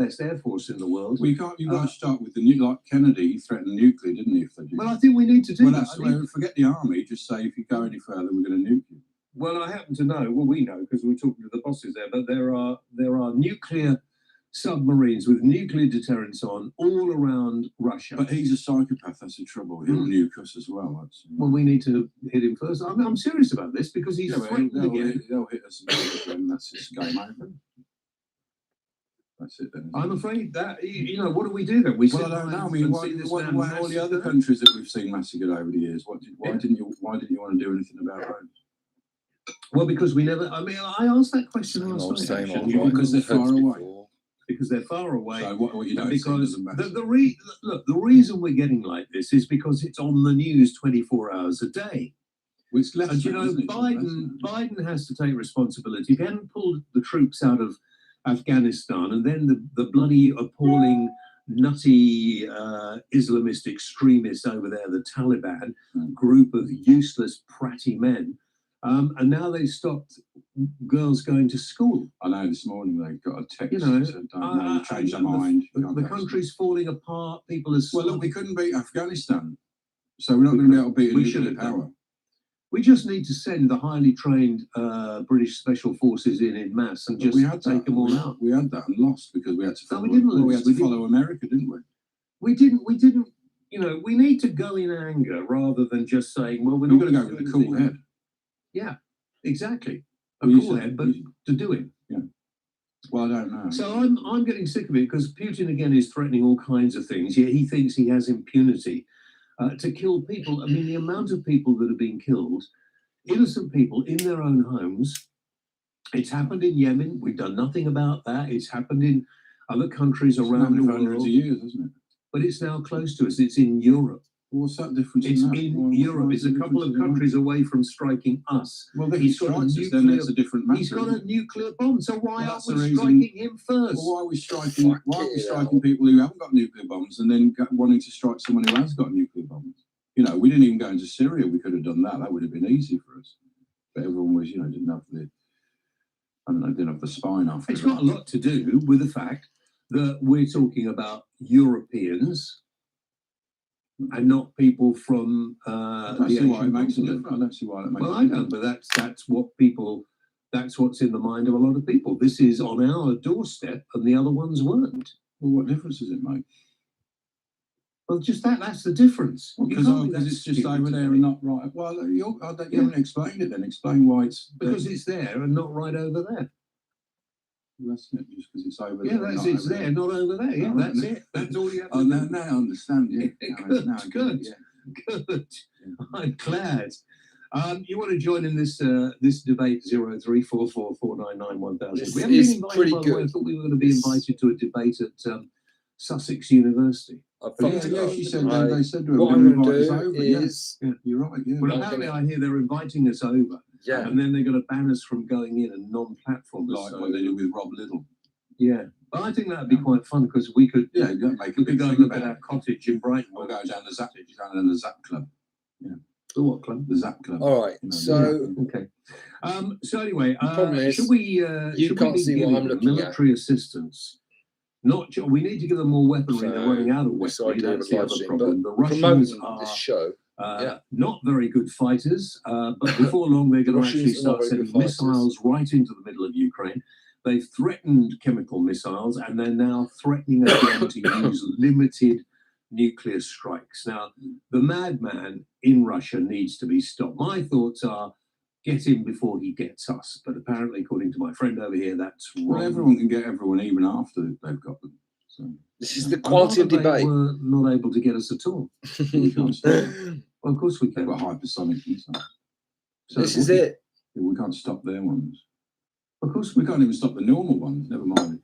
best air force in the world. We can't. You got to start with the new. Like Kennedy threatened nuclear, didn't he? If they do. Well, I think we need to do that. Well, forget the army. Just say if you go any further, we're going to nuke you. Well, I happen to know. Well, we know because we're talking to the bosses there. But there are nuclear submarines with nuclear deterrents on all around Russia. But he's a psychopath. That's the trouble. He'll nuke us as well. Well, we need to hit him first. I'm serious about this because he's threatened again. They'll hit us and that's his game over. That's it then. I'm afraid that what do we do then? Well, I don't know. I mean, why all the other countries that we've seen massacred over the years? Why didn't you want to do anything about it? Well, because we never. I mean, I asked that question last night. Because they're far away. Because they're far away. So what you don't because doesn't matter. The reason we're getting like this is because it's on the news 24 hours a day. Which left, and Biden has to take responsibility. If he hadn't pulled the troops out of Afghanistan, and then the bloody appalling nutty Islamist extremists over there, the Taliban group of useless pratty men, and now they've stopped girls going to school. I know this morning they got a text that said, "Don't change their mind." The country's falling apart. People are. Well, look, we couldn't beat Afghanistan, so we're not going to be able to beat nuclear power. We just need to send the highly trained British special forces in mass and just take them all out. We had that and lost because we had to follow. No, we didn't lose. We had to follow America, didn't we? We didn't. We need to go in anger rather than just saying, "Well, we're not going to go with a cool head." Yeah, exactly. A cool head, but to do it. Yeah. Well, I don't know. So I'm getting sick of it because Putin again is threatening all kinds of things. Yet he thinks he has impunity to kill people. I mean, the amount of people that are being killed, innocent people in their own homes. It's happened in Yemen. We've done nothing about that. It's happened in other countries around the world. Hundreds of years, isn't it? But it's now close to us. It's in Europe. What's that difference? It's in Europe. It's a couple of countries away from striking us. Well, if he strikes us, then it's a different matter. He's got a nuclear bomb, so why aren't we striking him first? Well, why are we striking people who haven't got nuclear bombs and then wanting to strike someone who has got nuclear bombs? We didn't even go into Syria. We could have done that. That would have been easy for us. But everyone was, didn't have the spine after. It's got a lot to do with the fact that we're talking about Europeans and not people from the Asian continent. I don't see why it makes Well, I don't, but that's what's in the mind of a lot of people. This is on our doorstep, and the other ones weren't. Well, what difference does it make? Well, just that's the difference. Because it's just over there and not right. Well, you haven't explained it then. Explain why it's... Because it's there and not right over there. Well, that's it, just because it's over there. Yeah, it's there, not over there. Yeah, that's it. That's all you have to do. Now I understand, yeah. Good. Yeah. I'm glad. You want to join in this debate, 034449911000. We haven't been invited, by the way. I thought we were going to be invited to a debate at Sussex University. She said they said to her, what I'm going to do is... Yeah, you're right, yeah. Well, apparently I hear they're inviting us over. Yeah. And then they're going to ban us from going in and non-platform. Like what they did with Rob Little. Yeah. But I think that would be quite fun because we could make a big go thing look about at our cottage in Brighton. We'll go down the Zap Club. Yeah. The what club? The Zap Club. All right. So okay. So anyway, is, should we? You can't see what I'm looking at. Military assistance. We need to give them more weaponry. They're running out of weaponry. That's the other problem. The Russians are this show. Not very good fighters, but before long they're going to actually start sending missiles right into the middle of Ukraine. They've threatened chemical missiles, and they're now threatening again to use limited nuclear strikes. Now, the madman in Russia needs to be stopped. My thoughts are get him before he gets us, but apparently, according to my friend over here, that's wrong. Well, everyone can get everyone even after they've got them. So this is the quality of debate. We're not able to get us at all. We can't stop. Well, of course we can. They've got hypersonic missiles. So this is it. We can't stop their ones. Of course we can't even stop the normal ones. Never mind.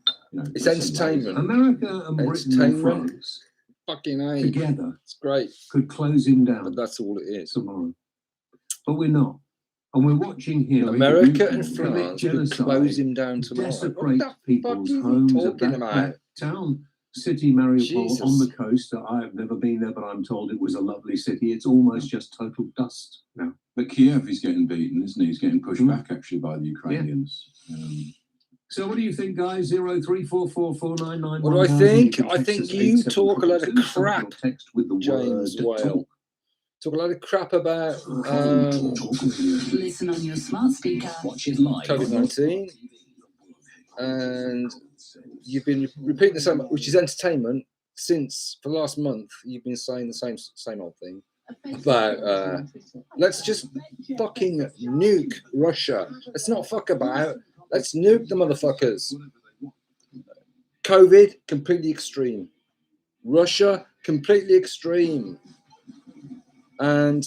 It's entertainment. America and Britain and France together. It's great. Could close him down. But that's all it is. Tomorrow. But we're not. And we're watching him. America and France could close him down tomorrow. Desecrate people's homes. That town, city Mariupol on the coast. I have never been there, but I'm told it was a lovely city. It's almost just total dust now. But Kiev is getting beaten, isn't he? He's getting pushed back actually by the Ukrainians. So what do you think, guys? 03444991. What do I think? I think you talk a lot of crap, text with the James word Whale. talk. Talk a lot of crap about Listen on your smart speaker. Watch it live. COVID-19, and you've been repeating the same, which is entertainment, since for the last month. You've been saying the same old thing about let's just fucking nuke Russia. Let's not fuck about. Let's nuke the motherfuckers. COVID, completely extreme. Russia, completely extreme. And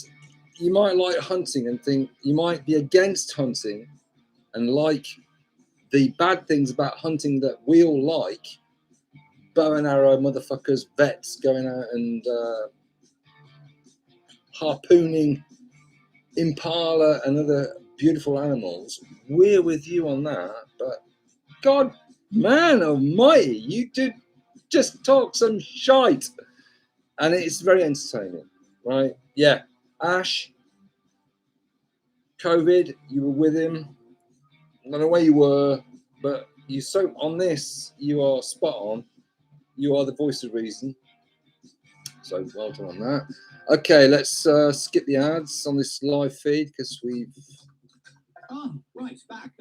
you might like hunting and think you might be against hunting and like the bad things about hunting that we all like. Bow and arrow motherfuckers, vets going out and harpooning impala and other beautiful animals. We're with you on that, but God, man almighty, you did just talk some shite, and it's very entertaining, right? Yeah, Ash, COVID, you were with him. I don't know where you were, but you so on this, you are spot on. You are the voice of reason. So well done on that. Okay, let's skip the ads on this live feed because we've. Oh, right, back.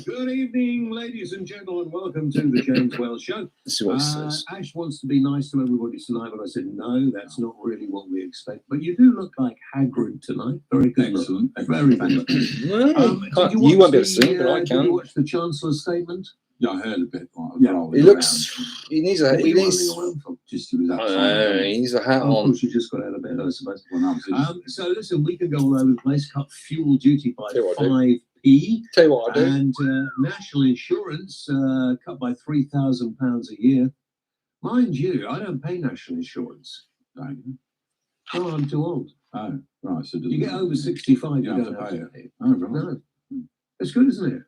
Good evening, ladies and gentlemen. Welcome to the James Whale Show. This is what it says. Ash wants to be nice to everybody tonight, but I said, no, that's not really what we expect. But you do look like Hagrid tonight. Very good. Excellent. Very good. You won't be able to see, but I Did can. you watch the Chancellor's statement? Yeah, I heard a bit. Yeah. He looks. He needs a. What were He you needs. running around for? Just it was I don't know, he needs a hat Of on. course, you just got out of bed, I suppose. When I was in, So listen, we can go all over the place. Cut fuel duty by Tell you what I do. 5p. Tell you what I do. And national insurance cut by £3,000 a year. Mind you, I don't pay national insurance. don't you? Oh, I'm too old. Oh, right. So You get over 65, you don't have to pay it. Oh, right. No. It's good, isn't it?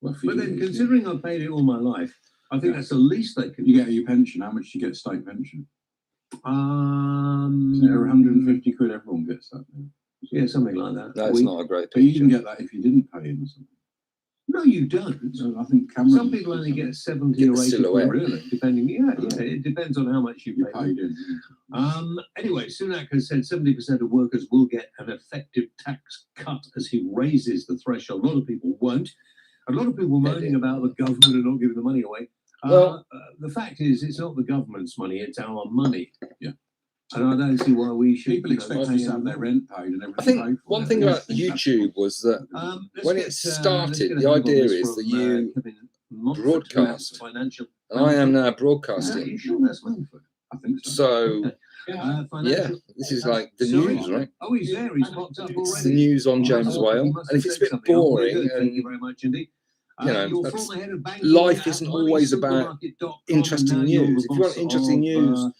Well, for But you, then, yeah. considering I've paid it all my life, I think Yeah. that's the least they can You do. get your pension. How much do you get state pension? Um, Isn't it 150 quid? Everyone gets that. Now. Yeah, something like that. That's not a great But you picture. can get that if you didn't pay in or something. No, you don't. So I think Cameron. Some people only get 70 Get or the 80 silhouette. quid, really, depending. Yeah, it depends on how much you You pay. paid in. Anyway, Sunak has said 70% of workers will get an effective tax cut as he raises the threshold. A lot of people won't. A lot of people moaning about the government and not giving the money away. Well- The fact is, it's not the government's money; it's our money. Yeah. And I don't see why we should. People expect pay to have their rent paid and I everything think paid for. one thing Yeah. about YouTube was that Let's when get, it started, let's get a the handle on idea this is that from, you Kevin Montfort, broadcast. financial. and I am now Is that, broadcasting. you sure that's Montfort? I think so. So Yeah, yeah, this is like the Sorry? news, right? Oh, he's there. He's popped up already. It's the news on James Oh, Whale, he and must have if it's a said bit something. Oh, very boring good. Thank you and very much indeed. you know, Your that's- former head of banking life at isn't always about moneysupermarket.com, interesting and now you're news. the If you want boss interesting of, news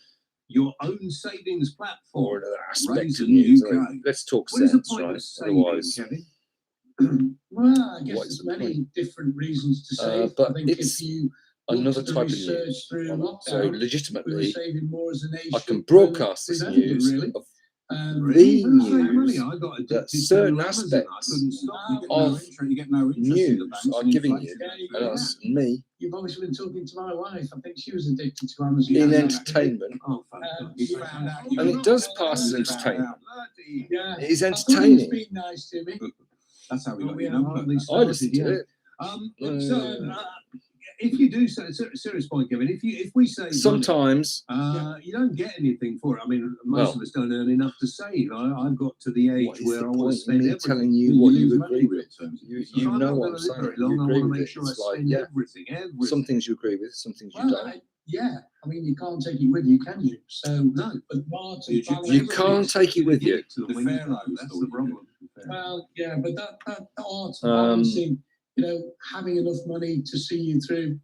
your own savings platform. or another aspect of Raisin news, UK. I mean, let's talk What is the sense, point right? of saving, Otherwise, Kevin? Well, I guess What's there's the many different reasons to save. but I think it's if you another looked at the type of research news. through So lockdown, we were legitimately, saving more as a nation. I can than broadcast this we've ever done, news really. of Really? the Who's saving money? news I got addicted that to certain Amazon. I aspects couldn't stop. You get no of interest, you get no interest in the news banks are and giving inflation. you, Yeah, and that's me, You've obviously been talking to my wife. I think she was addicted to Amazon. in Yeah. entertainment. Oh, fantastic. You found out. And it does pass as entertainment. Yeah. It is I thought entertaining. he was being nice to me. That's how we Oh, got we your have number. hardly I started listened yet. to it. If you do so, serious point, Kevin. If we say Sometimes, you don't get anything for it. I mean, most Well, of us don't earn enough to save. I've got to the age what is where the I want to point in spend me everything. telling you what you lose agree money with? in terms of You yourself. you I'm know not what gonna I'm live saying. very You long. I agree want to with make it. sure I It's like, spend yeah, everything. some things you agree with, some things you Well, don't. yeah. I mean, you can't take it with you, can you? So, No. but part You- of balance- You can't take it with you. To The when you Pharaoh go, that's story, the problem. Well, yeah, but that art of balancing, having enough money to see you through,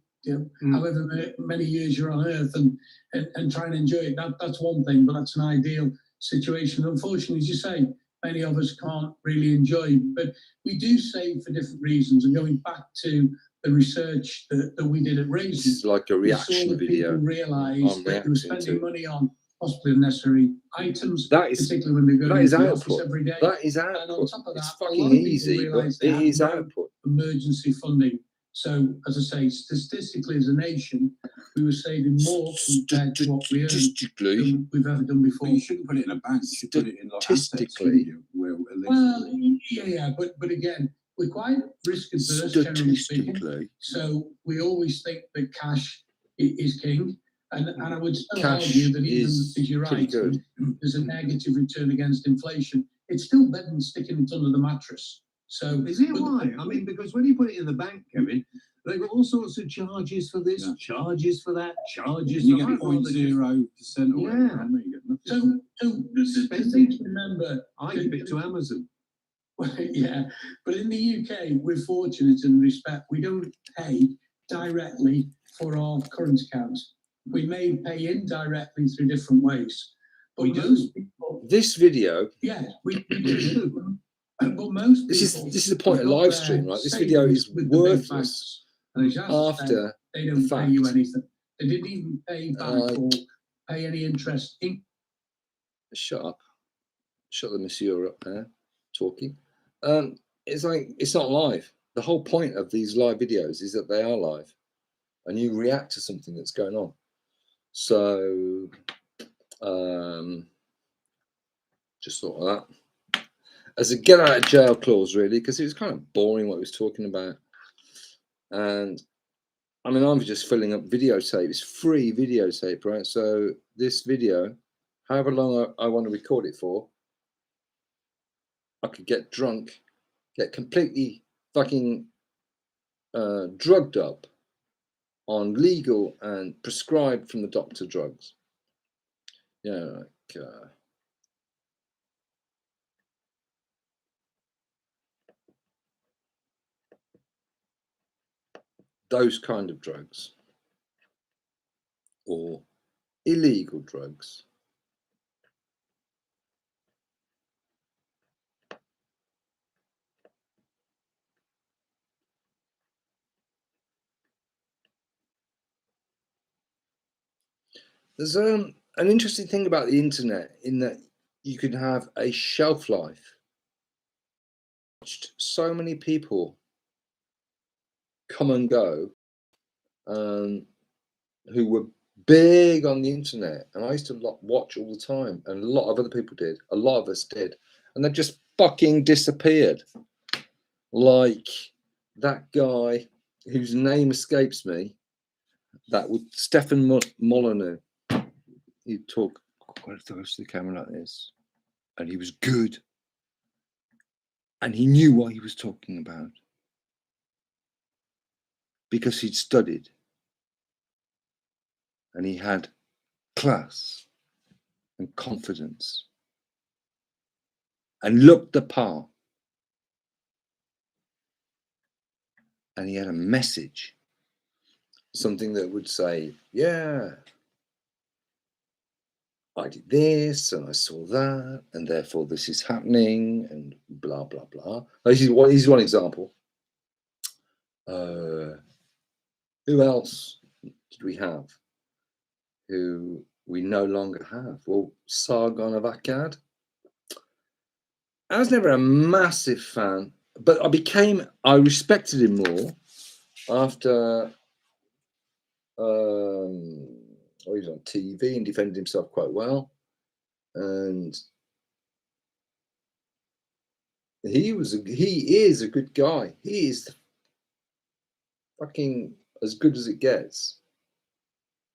however many years you're on Earth, and try and enjoy it. That's one thing, but that's an ideal situation. Unfortunately, as you say, many of us can't really enjoy. But we do save for different reasons. And going back to the research that we did at This Raises, is like a we saw reaction that video. people realised I'm that they were reacting spending to. money on possibly unnecessary items, That is particularly when they go that to is the office output. every day. That is And on output. top of It's that, a lot fucking of people easy, but realise they it have is no output. emergency funding. So, as I say, statistically as a nation, we were saving more compared to what we earned than we've ever done before. But you shouldn't put it in a bank. You should put it in like assets, Statistically. shouldn't you? Where at least Well, yeah, but again, we're quite risk adverse, generally speaking. So we always think that cash is king. And I would still argue that even as you're right, there's a negative return against inflation. It's still better than sticking it under the mattress. So is it why? I mean, because when you put it in the bank, Kevin, they've got all sorts of charges for this, charges for that, charges. you for get 0.0% or whatever. I mean, you get nothing. So the thing to remember, I give it to Amazon. yeah, but in the UK, we're fortunate in respect we don't pay directly for our current accounts. We may pay indirectly through different ways. But most people, this video, yeah, we do. But most this people, is the point of live stream, right? This video is worthless after they don't the fact. pay you anything. They didn't even pay back or pay any interest. Shut up. Shut the monsieur up there talking. It's like, it's not live. The whole point of these live videos is that they are live and you react to something that's going on. So just thought of that as a get out of jail clause, really, because it was kind of boring what he was talking about. And I mean, I'm just filling up videotape. It's free videotape, right? So this video, however long I want to record it for, I could get drunk, get completely fucking drugged up on legal and prescribed from the doctor drugs. Yeah, like those kind of drugs or illegal drugs. There's an interesting thing about the internet in that you can have a shelf life. So many people come and go who were big on the internet, and I used to watch all the time, and a lot of other people did, a lot of us did, and they just fucking disappeared. Like that guy whose name escapes me, that was Stefan Molyneux. He'd talk quite close to the camera like this, and he was good, and he knew what he was talking about because he'd studied, and he had class and confidence and looked the part, and he had a message, something that would say, yeah, I did this and I saw that and therefore this is happening and blah blah blah. This is one example. Who else did we have who we no longer have? Well, Sargon of Akkad. I was never a massive fan, but I respected him more after he was on TV and defended himself quite well. And he is a good guy. He is fucking as good as it gets.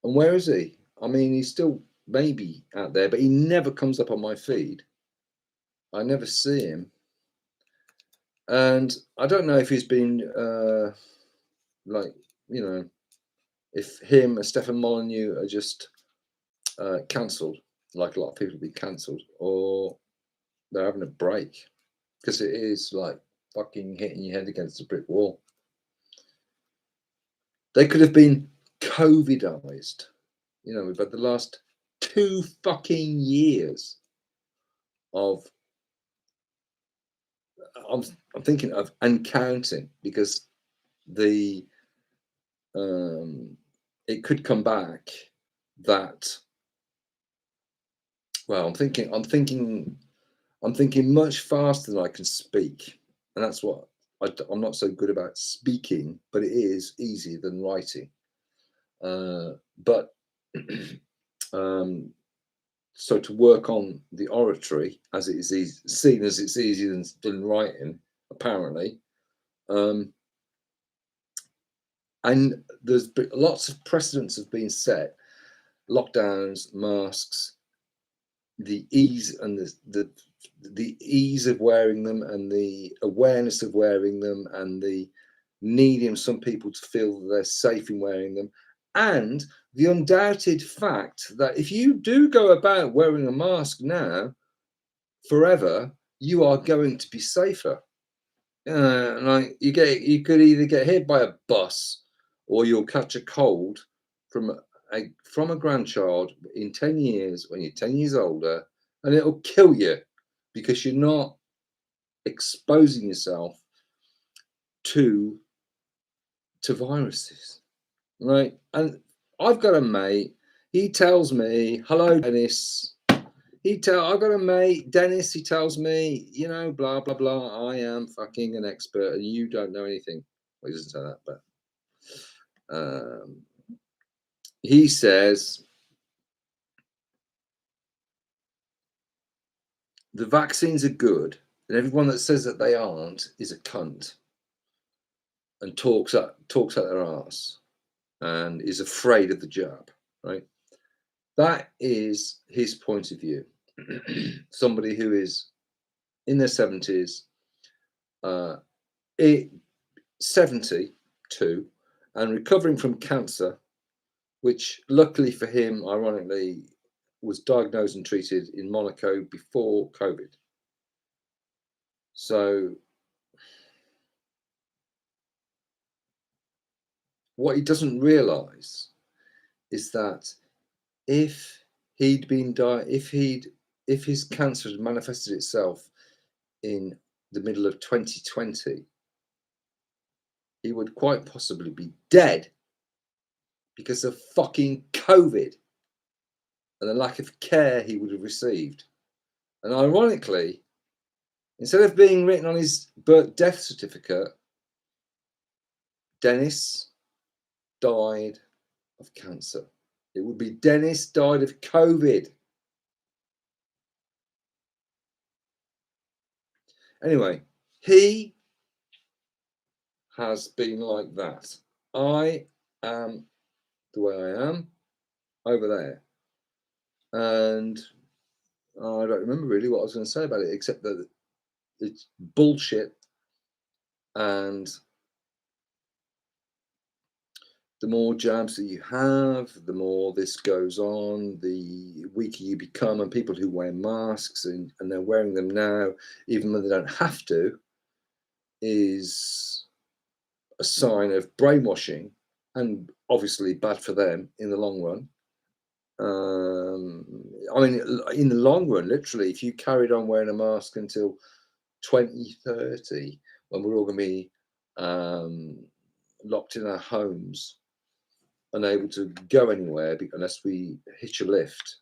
And where is he? I mean, he's still maybe out there, but he never comes up on my feed. I never see him. And I don't know if he's been like, you know, if him and Stefan Molyneux are just cancelled, like a lot of people have been cancelled, or they're having a break, because it is like fucking hitting your head against a brick wall. They could have been COVIDized. You know, we've had the last 2 fucking years of, I'm thinking of and counting, because the it could come back that, well, I'm thinking much faster than I can speak, and that's what I'm not so good about speaking, but it is easier than writing. But so to work on the oratory, as it is seen as it's easier than writing, apparently. And there's lots of precedents have been set. Lockdowns, masks, the ease and the ease of wearing them, and the awareness of wearing them, and the needing some people to feel that they're safe in wearing them, and the undoubted fact that if you do go about wearing a mask now forever, you are going to be safer. Like you could either get hit by a bus, or you'll catch a cold from a grandchild in 10 years when you're 10 years older, and it'll kill you because you're not exposing yourself to viruses, right? And I've got a mate, he tells me, hello Dennis, I've got a mate, Dennis, he tells me, you know, blah blah blah, I am fucking an expert and you don't know anything. Well, he doesn't say that, but he says the vaccines are good, and everyone that says that they aren't is a cunt and talks out their arse and is afraid of the jab, right? That is his point of view. Somebody who is in their 70s, 72, and recovering from cancer, which luckily for him, ironically, was diagnosed and treated in Monaco before COVID. So what he doesn't realize is that if his cancer had manifested itself in the middle of 2020, he would quite possibly be dead because of fucking COVID and the lack of care he would have received. And ironically, instead of being written on his death certificate, Dennis died of cancer. It would be Dennis died of COVID. Anyway, he has been like that. I am the way I am over there. And I don't remember really what I was going to say about it, except that it's bullshit. And the more jabs that you have, the more this goes on, the weaker you become. And people who wear masks and they're wearing them now, even though they don't have to, is a sign of brainwashing and obviously bad for them in the long run. I mean, in the long run, literally, if you carried on wearing a mask until 2030, when we're all going to be locked in our homes, unable to go anywhere unless we hitch a lift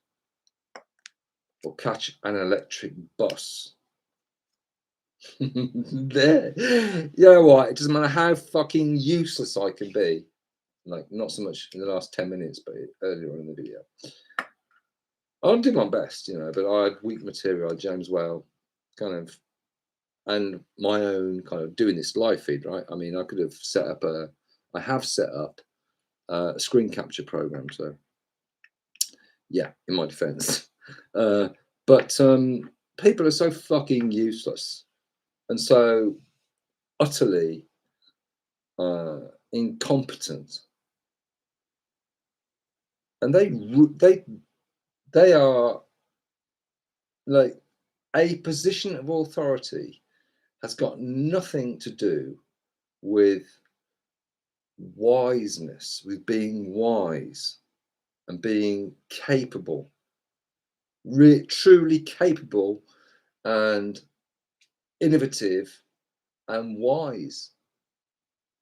or catch an electric bus. There, you know what? It doesn't matter how fucking useless I can be. Like, not so much in the last 10 minutes, but earlier on in the video. I'll do my best, you know, but I had weak material, James Whale, kind of, and my own kind of doing this live feed, right? I mean, I could have set up I have set up a screen capture program, so yeah, in my defense. But people are so fucking useless and so utterly incompetent, and they are like, a position of authority has got nothing to do with wiseness, with being wise and being capable, truly capable and innovative and wise.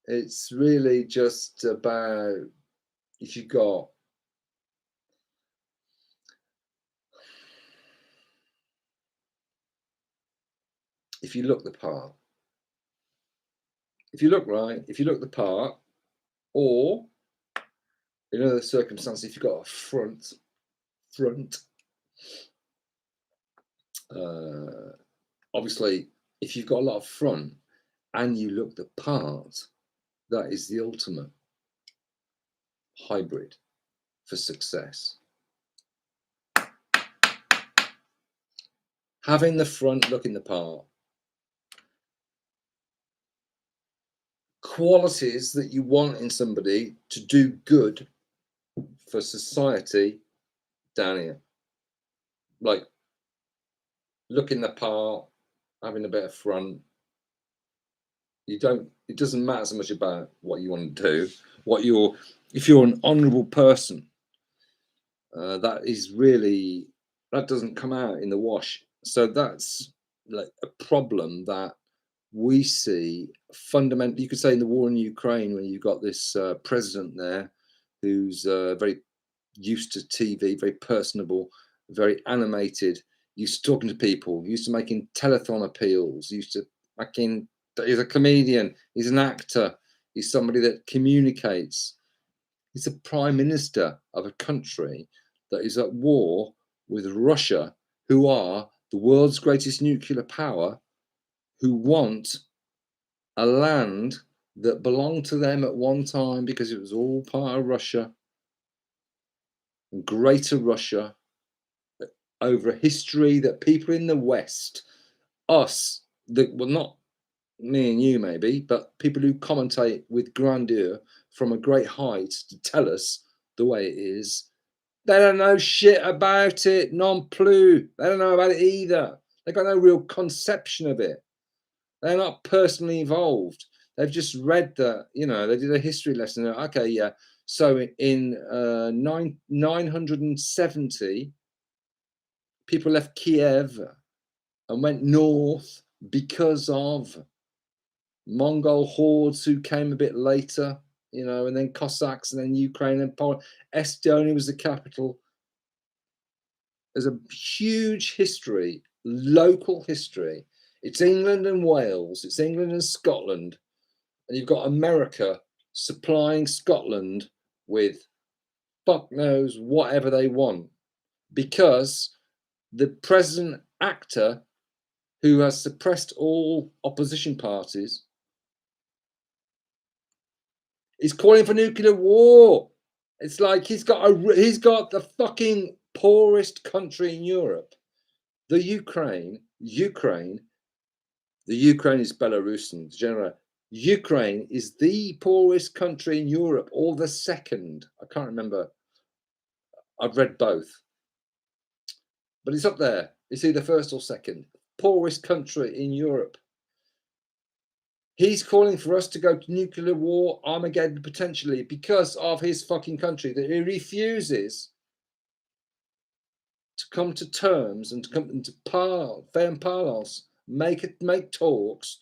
It's really just about if you got if you look the part, if you look right, if you look the part, or in other circumstances, if you've got a front, obviously, if you've got a lot of front and you look the part, that is the ultimate hybrid for success. Having the front looking the part. Qualities that you want in somebody to do good for society down here. Like looking the part, having a bit of front. It doesn't matter so much about what you want to do, if you're an honourable person, that doesn't come out in the wash. So that's like a problem that we see fundamentally. You could say in the war in Ukraine, when you've got this president there who's very used to TV, very personable, very animated, used to talking to people, used to making telethon appeals, used to making. He's a comedian, he's an actor, he's somebody that communicates. He's a prime minister of a country that is at war with Russia, who are the world's greatest nuclear power, who want a land that belonged to them at one time because it was all part of Russia, Greater Russia, over a history that people in the West, not me and you maybe, but people who commentate with grandeur from a great height to tell us the way it is, they don't know shit about it, non plus. They don't know about it either. They've got no real conception of it. They're not personally involved. They've just read that, they did a history lesson. Okay, yeah. So in 970, people left Kiev and went north because of Mongol hordes who came a bit later, and then Cossacks, and then Ukraine and Poland. Estonia was the capital. There's a huge history, local history. It's England and Wales, it's England and Scotland, and you've got America supplying Scotland with fuck knows whatever they want, because the present actor who has suppressed all opposition parties is calling for nuclear war. It's like he's got the fucking poorest country in Europe, the Ukraine. The Ukraine is Belarusian. Ukraine is the poorest country in Europe, or the second. I can't remember. I've read both, but it's up there. It's either first or second. Poorest country in Europe. He's calling for us to go to nuclear war, Armageddon potentially, because of his fucking country, that he refuses to come to terms and to come into fair and parlance, make talks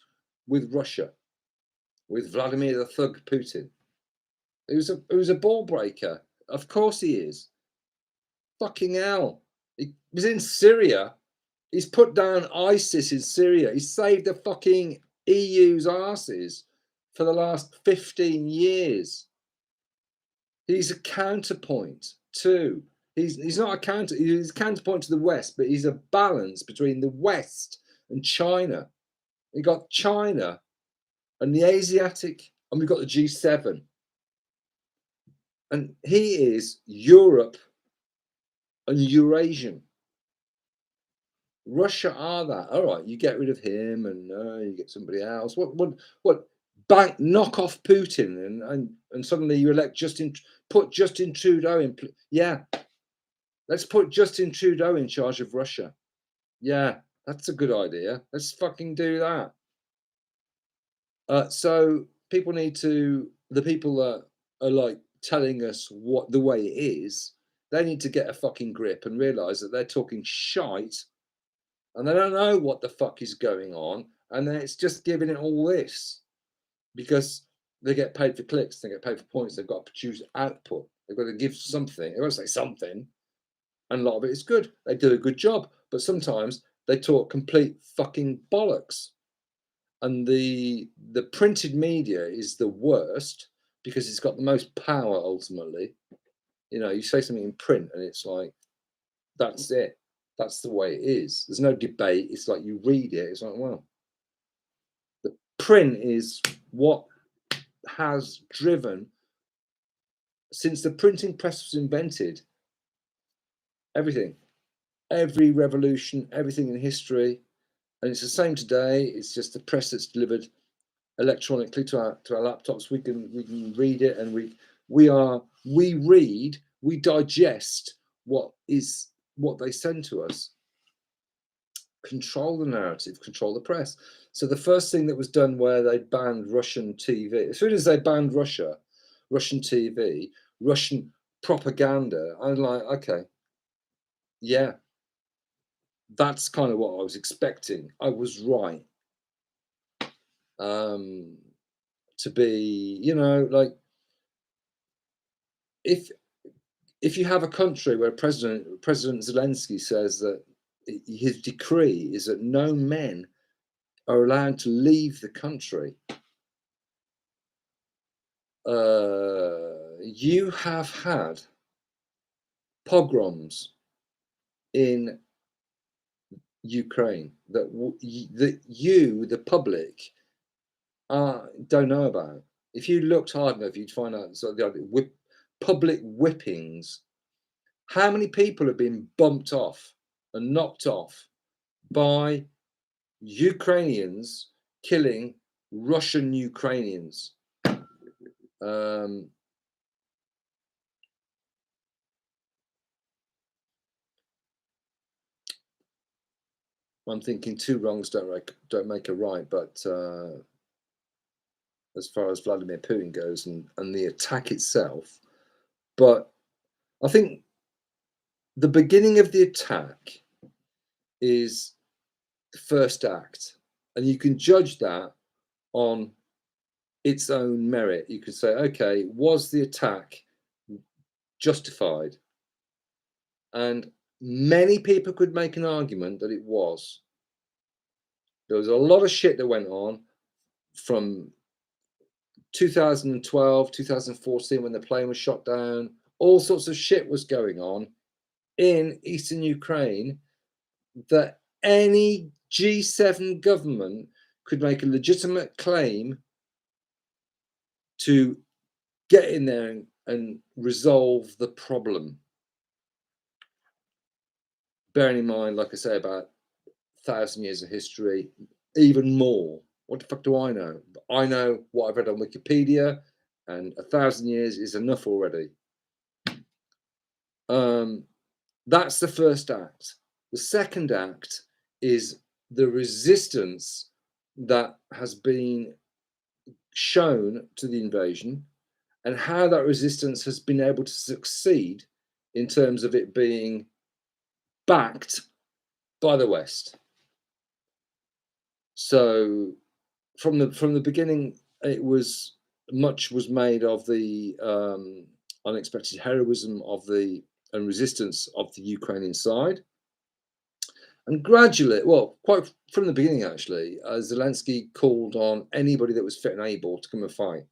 with Russia, with Vladimir the Thug Putin. Who's a ball breaker. Of course he is. Fucking hell. He was in Syria. He's put down ISIS in Syria. He saved the fucking EU's arses for the last 15 years. He's a counterpoint too. He's not a counter. He's a counterpoint to the West, but he's a balance between the West and China. We got China and the Asiatic, and we've got the G7. And he is Europe and Eurasian. Russia are that. All right, you get rid of him and you get somebody else. What? Knock off Putin and suddenly you elect put Justin Trudeau in. Yeah, let's put Justin Trudeau in charge of Russia. Yeah, that's a good idea. Let's fucking do that. So people the people that are like telling us what the way it is, they need to get a fucking grip and realize that they're talking shite and they don't know what the fuck is going on, and then it's just giving it all this because they get paid for clicks, they get paid for points, they've got to produce output, they've got to give something, they've got to say something, and a lot of it is good. They do a good job, but sometimes they talk complete fucking bollocks. and the printed media is the worst because it's got the most power ultimately. You know, you say something in print and it's like, that's it. That's the way it is. There's no debate. It's like you read it. It's like, well, the print is what has driven, since the printing press was invented, everything, every revolution, everything in history. And it's the same today. It's just the press that's delivered electronically to our laptops. We can read it, and we read, we digest what they send to us. Control the narrative, control the press. So the first thing that was done where they banned Russian TV, as soon as they banned Russian TV, Russian propaganda, I'm like, okay, yeah, that's kind of what I was expecting. I was right. To be, you know, like if you have a country where President Zelensky says that his decree is that no men are allowed to leave the country, you have had pogroms in Ukraine that you, the public, don't know about. If you looked hard enough, you'd find out sort of the public whippings. How many people have been bumped off and knocked off by Ukrainians killing Russian Ukrainians? I'm thinking two wrongs don't make a right, but as far as Vladimir Putin goes and the attack itself, but I think the beginning of the attack is the first act, and you can judge that on its own merit. You could say, okay, was the attack justified? And many people could make an argument that it was. There was a lot of shit that went on from 2012, 2014, when the plane was shot down. All sorts of shit was going on in eastern Ukraine that any G7 government could make a legitimate claim to get in there and resolve the problem. Bearing in mind, like I say, about 1,000 years of history, even more. What the fuck do I know? I know what I've read on Wikipedia, and 1,000 years is enough already. That's the first act. The second act is the resistance that has been shown to the invasion, and how that resistance has been able to succeed in terms of it being backed by the West. So from the beginning, it was much was made of the unexpected heroism of and resistance of the Ukrainian side. And gradually, well, quite from the beginning, actually, Zelensky called on anybody that was fit and able to come and fight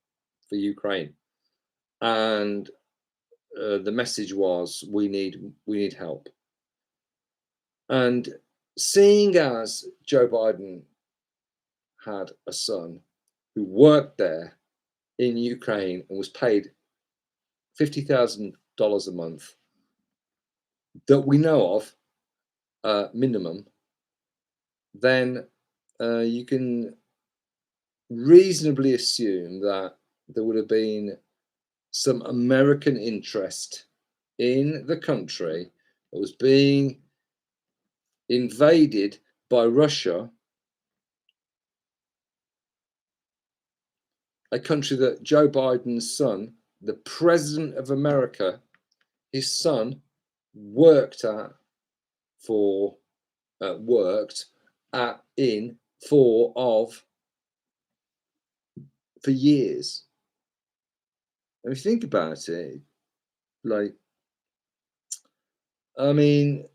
for Ukraine. And the message was, we need help. And seeing as Joe Biden had a son who worked there in Ukraine and was paid $50,000 a month, that we know of, minimum, then you can reasonably assume that there would have been some American interest in the country that was being invaded by Russia, a country that Joe Biden's son, the President of America, his son worked for years. And if you think about it, like, I mean,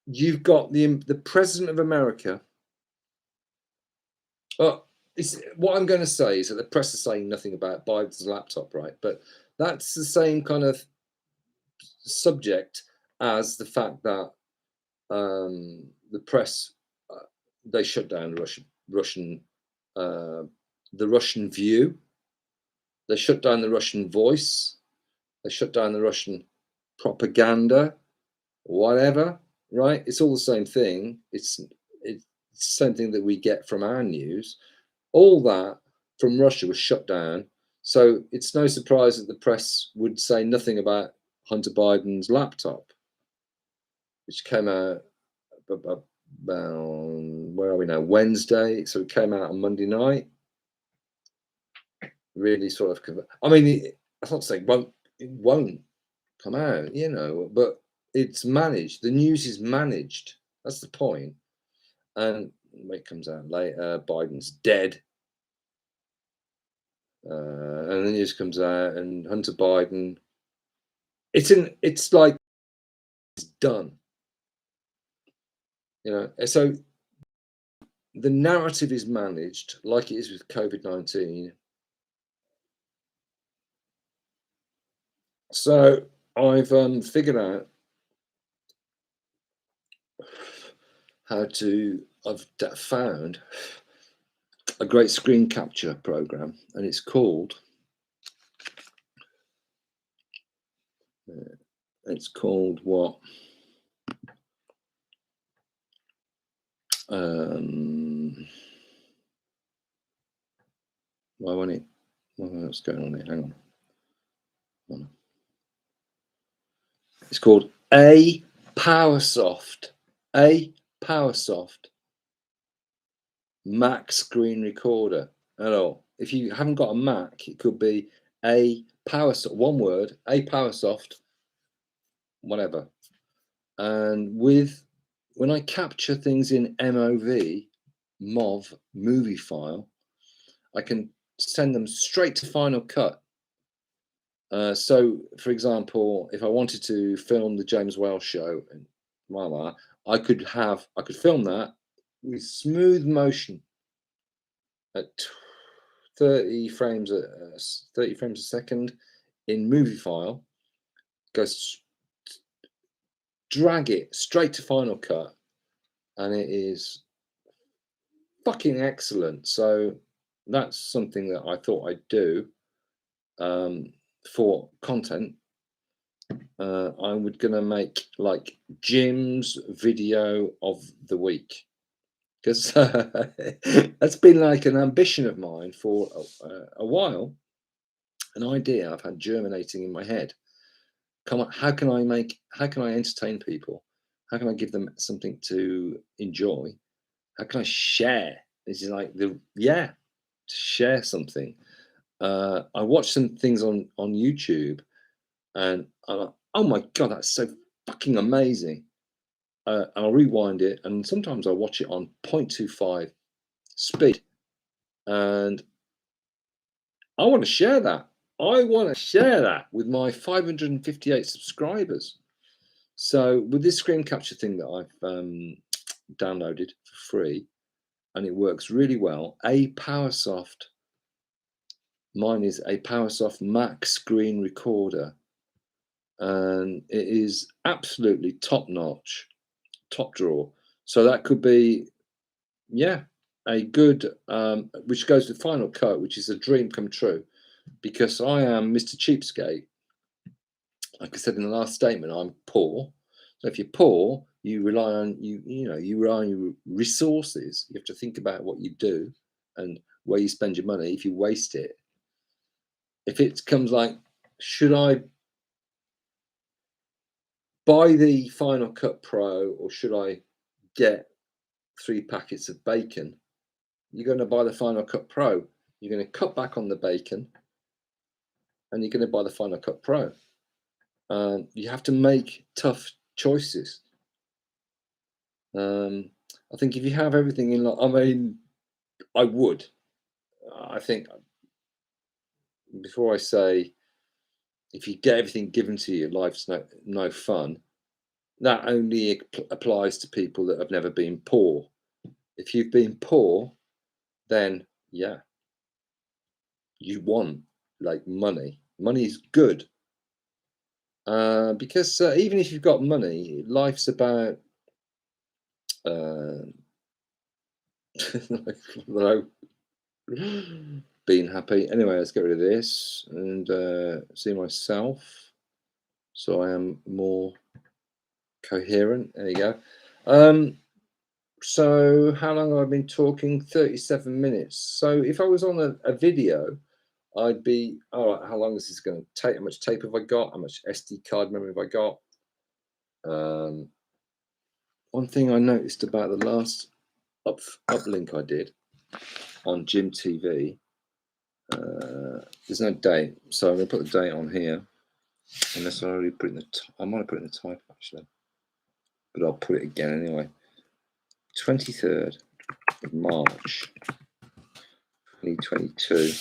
you've got the President of America What I'm going to say is that the press is saying nothing about Biden's laptop, right? But that's the same kind of subject as the fact that the press they shut down the Russian View, they shut down the Russian Voice, they shut down the Russian propaganda, whatever, right? It's all the same thing. It's the same thing that we get from our news. All that from Russia was shut down. So it's no surprise that the press would say nothing about Hunter Biden's laptop, which came out about, where are we now? Wednesday. So it came out on Monday night. Really sort of, I mean, I'm not saying it won't come out, you know, but it's managed. The news is managed. That's the point. And when it comes out later, Biden's dead. And the news comes out, and Hunter Biden, it's like it's done, you know. So the narrative is managed like it is with COVID-19. So I've figured out I've found a great screen capture program, and it's called what? Why won't it? What's going on here? Hang on. It's called a PowerSoft Mac screen recorder. Hello. If you haven't got a Mac, it could be a PowerSoft, one word, a PowerSoft, whatever. And when I capture things in MOV movie file, I can send them straight to Final Cut. So, for example, if I wanted to film the James Whale show and voila, I could film that with smooth motion at 30 frames a second in movie file. Drag it straight to Final Cut, and it is fucking excellent. So that's something that I thought I'd do for content. I'm gonna make like Jim's video of the week, because that's been like an ambition of mine for a while, an idea I've had germinating in my head. Come on, how can I entertain people? How can I give them something to enjoy? How can I share? This is like share something. I watched some things on YouTube, and I'm like, oh my god, that's so fucking amazing. And I'll rewind it, and sometimes I watch it on 0.25 speed, and I want to share that. I want to share that with my 558 subscribers. So with this screen capture thing that I've downloaded for free, and it works really well, mine is a PowerSoft Mac screen recorder, and it is absolutely top notch, top drawer. So that could be, a good, which goes with Final Cut, which is a dream come true, because I am Mr. Cheapskate. Like I said in the last statement, I'm poor. So if you're poor, you rely on your resources. You have to think about what you do and where you spend your money. If you waste it, if it comes like, should I buy the Final Cut Pro or should I get 3 packets of bacon? You're going to buy the Final Cut Pro. You're going to cut back on the bacon, and you're going to buy the Final Cut Pro. You have to make tough choices. I think if you have everything in, I think before I say, if you get everything given to you, life's no fun. That only applies to people that have never been poor. If you've been poor, then yeah, you want like money. Money is good. Because even if you've got money, life's about being happy. Anyway, let's get rid of this and see myself, so I am more coherent. There you go. So how long have I been talking? 37 minutes. So if I was on a video, I'd be, all right, how long is this going to take? How much tape have I got? How much SD card memory have I got? One thing I noticed about the last uplink I did on Jim TV, there's no date, so I'm going to put the date on here, unless I already put it in the, I might have put it in the type actually, but I'll put it again anyway. 23rd of March 2022.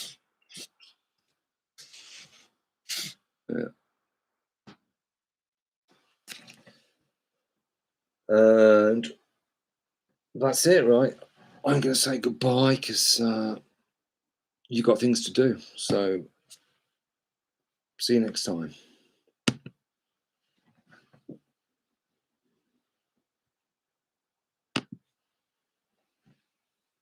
Yeah. And that's it, right? I'm going to say goodbye because you've got things to do. So see you next time.